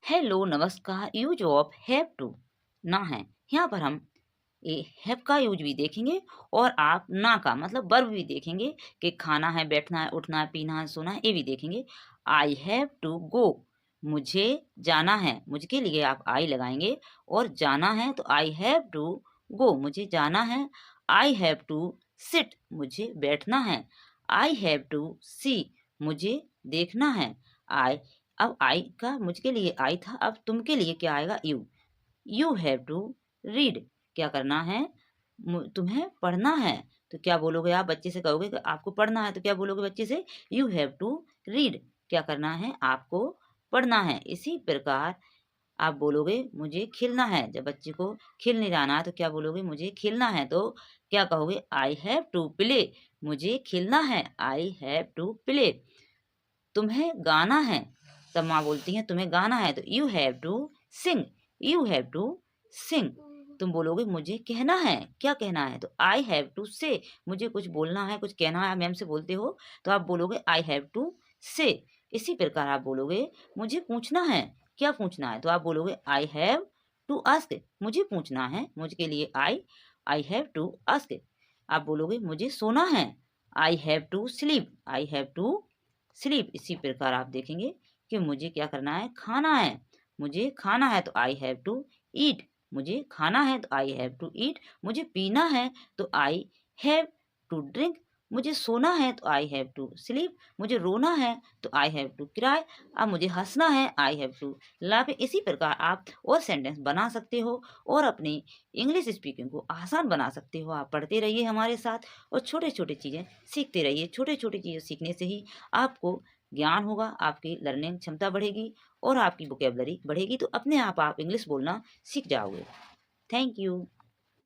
Hello नमस्कार use of have to ना है। यहाँ पर हम ये हैव का यूज भी देखेंगे और आप ना का मतलब वर्ब भी देखेंगे कि खाना है, बैठना है, उठना है, पीना है, सोना है, ये भी देखेंगे। आई हैव टू गो, मुझे जाना है, मुझे के लिए आप आई लगाएंगे और जाना है तो आई हैव टू गो, मुझे जाना है। आई हैव टू सिट, मुझे बैठना है। आई हैव टू सी, मुझे देखना है। आई अब आई का मुझके लिए आई था, अब तुम के लिए क्या आएगा? U. You have to read, क्या करना है? तुम्हें पढ़ना है। तो क्या बोलोगे आप? बच्चे से कहोगे कि आपको पढ़ना है तो क्या बोलोगे बच्चे से? यू हैव टू रीड, क्या करना है? आपको पढ़ना है। इसी प्रकार आप बोलोगे मुझे खेलना है, जब बच्चे को खेलने जाना है तो क्या बोलोगे? मुझे खेलना है। तो क्या कहोगे? आई हैव टू प्ले, मुझे खेलना है। I have to play. तुम्हें गाना है, तब माँ बोलती हैं तुम्हें गाना है तो you have to sing, you have to sing. तुम बोलोगे मुझे कहना है, क्या कहना है? तो आई हैव टू से, मुझे कुछ बोलना है, कुछ कहना है, मैम से बोलते हो तो आप बोलोगे आई हैव टू से। इसी प्रकार आप बोलोगे मुझे पूछना है, क्या पूछना है? तो आप बोलोगे आई हैव टू आस्क, मुझे पूछना है, मुझके लिए आई हैव टू आस्क। आप बोलोगे मुझे सोना है, I have to sleep, I have to sleep. इसी प्रकार आप देखेंगे कि मुझे क्या करना है? खाना है, मुझे खाना है तो आई हैव टू ईट, मुझे खाना है तो आई हैव टू ईट। मुझे पीना है तो आई हैव टू ड्रिंक। मुझे सोना है तो आई हैव टू स्लीप। मुझे रोना है तो आई हैव टू क्राई। अब मुझे हंसना है, आई हैव टू लाफ। इसी प्रकार आप और सेंटेंस बना सकते हो और अपनी इंग्लिश स्पीकिंग को आसान बना सकते हो। आप पढ़ते रहिए हमारे साथ और छोटे छोटे चीज़ें सीखते रहिए। छोटे छोटी चीज़ें सीखने से ही आपको ज्ञान होगा, आपकी लर्निंग क्षमता बढ़ेगी और आपकी वोकेबलरी बढ़ेगी, तो अपने आप इंग्लिश बोलना सीख जाओगे। Thank you.